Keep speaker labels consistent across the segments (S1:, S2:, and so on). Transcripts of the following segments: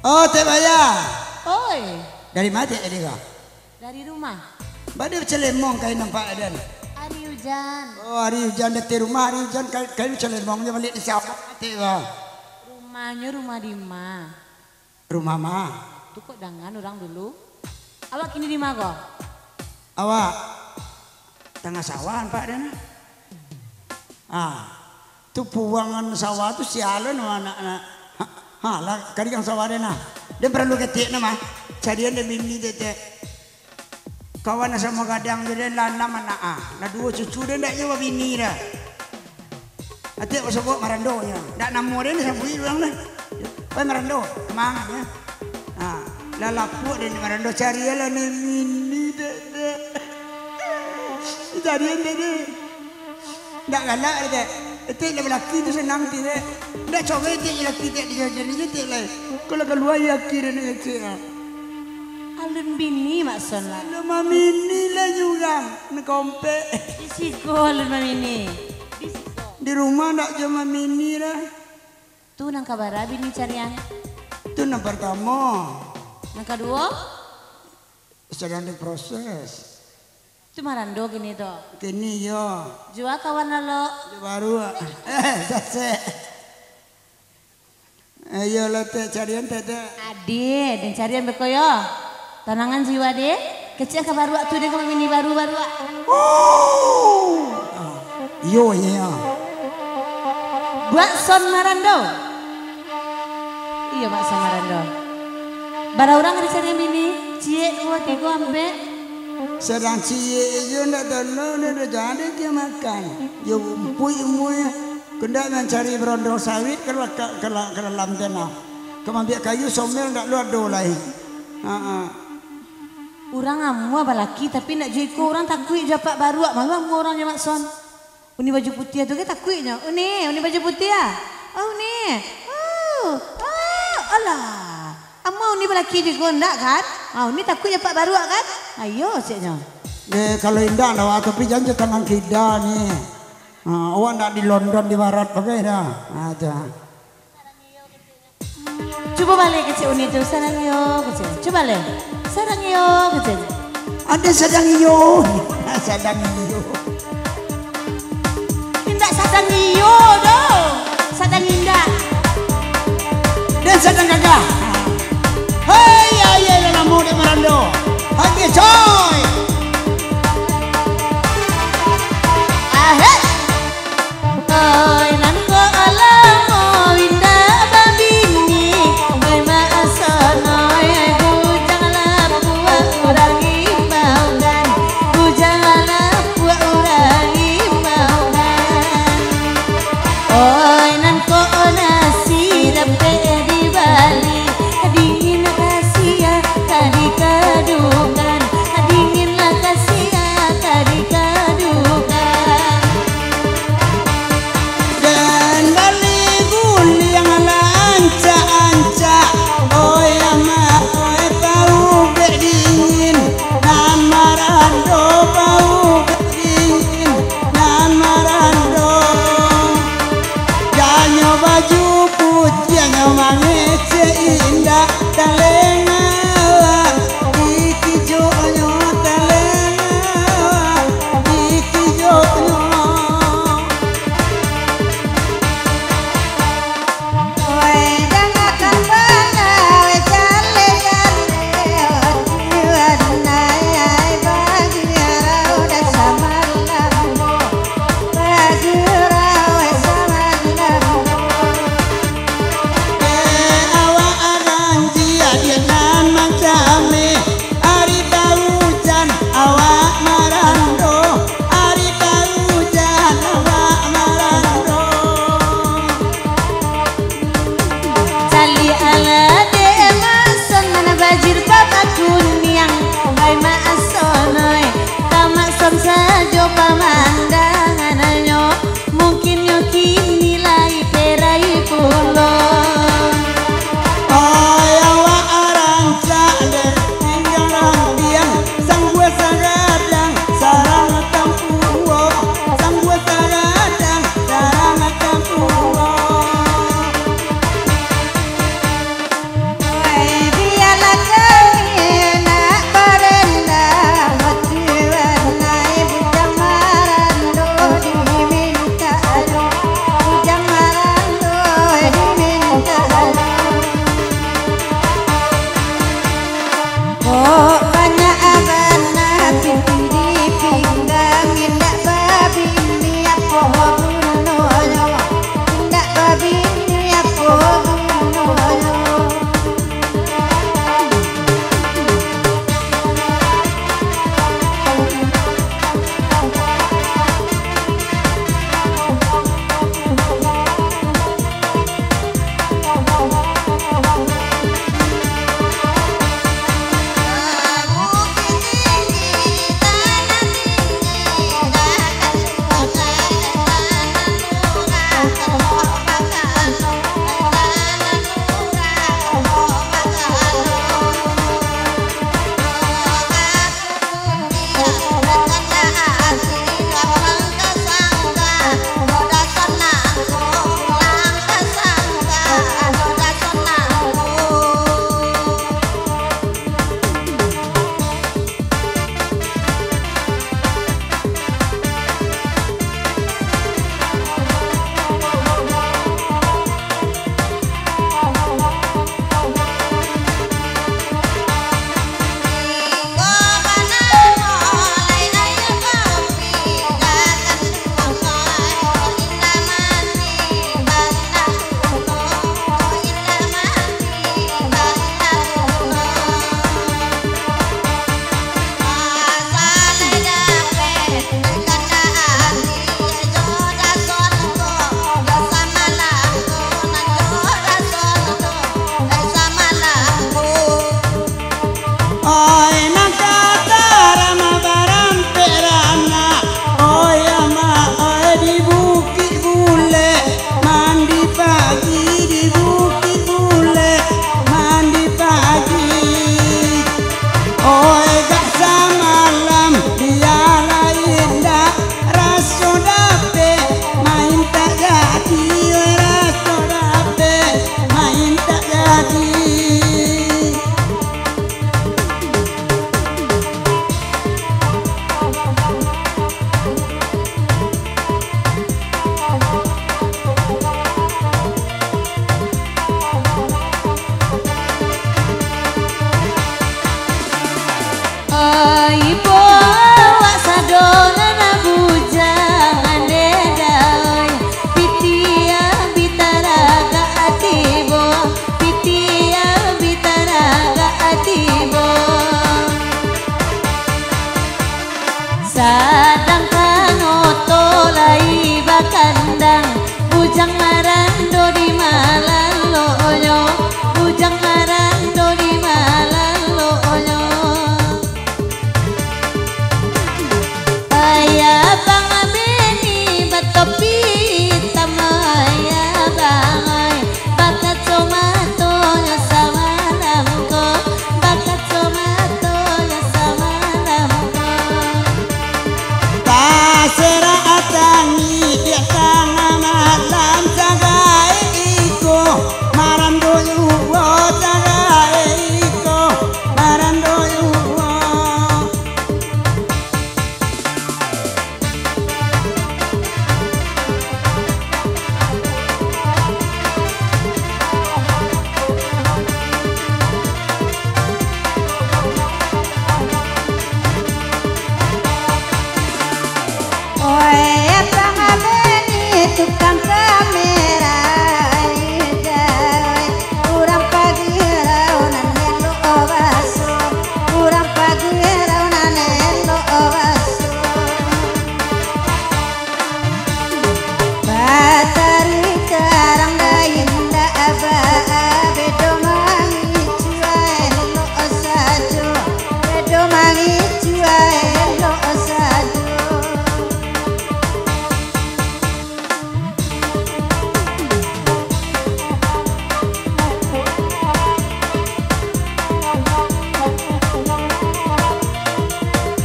S1: Oh, Teh Maya.
S2: Oi.
S1: Dari mana Teh Edi kau?
S2: Dari rumah.
S1: Bade celemong kain nampak ada.
S2: Hari hujan.
S1: Oh, hari hujan di rumah, hari hujan kain celemongnya balik di siapa Teh kau?
S2: Rumahnya rumah di mana?
S1: Rumah mah.
S2: Tuh kok dengan orang dulu. Awak kini di mana kok?
S1: Awak tengah sawahan Pak Dana. Tu puangan sawah tu sialan anak-anak. Lah kari yang sawah Dana. Dia perlu ketik nama. Carian dia mini tete. Kawan sama gadang dia lana mana Nah dua cucu dia ndak nyawa bini dah. Atik masuk buat marandonya. Ndak namo dia ni sabui orang dah. Oi marando, semangat ya. Lalapu dia marando carian lah ni mini tete. Carian dia. Ndak galak dia. Etik le lelaki tu senang dia. Ndak coba etik lelaki dia dijajan ni etik lah. Kalau keluar ya kira ni etik.
S2: Alun bini maksud lah.
S1: Alun mamini lah juga. Nak kompe.
S2: Di situ alun mamini. Di situ.
S1: Di rumah ndak cuma mini lah.
S2: Tu nang kabar bini carian.
S1: Tu nang pertama.
S2: Nang kedua?
S1: Sedang diproses.
S2: Tu marando gini tu.
S1: Kini yo.
S2: Jua kawan lo.
S1: Baru. Sase. Ayo lah teh carian teh.
S2: Ade dan carian berkoyo. Tanangan jiwa deh. Kecil kabar waktu dia kami mini baru-baru.
S1: Yo ya.
S2: Buat son marando. Iya Pak son marando. Bara orang ada carian mini. Cie 2 3 ambek.
S1: Sedang cie yo ndak dulu ndak jadi dia makan. Yo empui kendak mencari berondong sawit ke dalam tanah. Kemambiak kayu somel ndak lu ada lain.
S2: Orang amu balaki tapi nak jual orang takui japak baru. Malu amu orangnya makson. Uni baju putih tu ke takuinya. Uni baju putih ah. Oh ni. Alah. Amu ni balaki juga ndak kan? Uni takui japak baru kan? Ayo siapnya.
S1: Kalau indah lah, tapi jangan tangan kita ni. Awak nak di London di barat pakai dah. Ada.
S2: Coba balik kecil Uni tu sarang yo kecil. Coba balik. Sarang yo kecil.
S1: Ada sedang yo. Sedang yo.
S2: Tidak sadang yo doh. Sadang indah.
S1: Dan sedang gagah. Hei ayah yang mau di Marando. Hati coy.
S2: Oi nan ko alamo indah babini oi maasono ku janganlah buat orang imbauan ku janganlah buat orang imbauan oi nan ko nasi dapat di Bali dingin kasih ya tadi kadungan dingin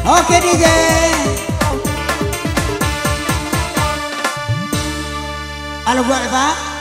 S1: Oke DJ. Halo buat Pak.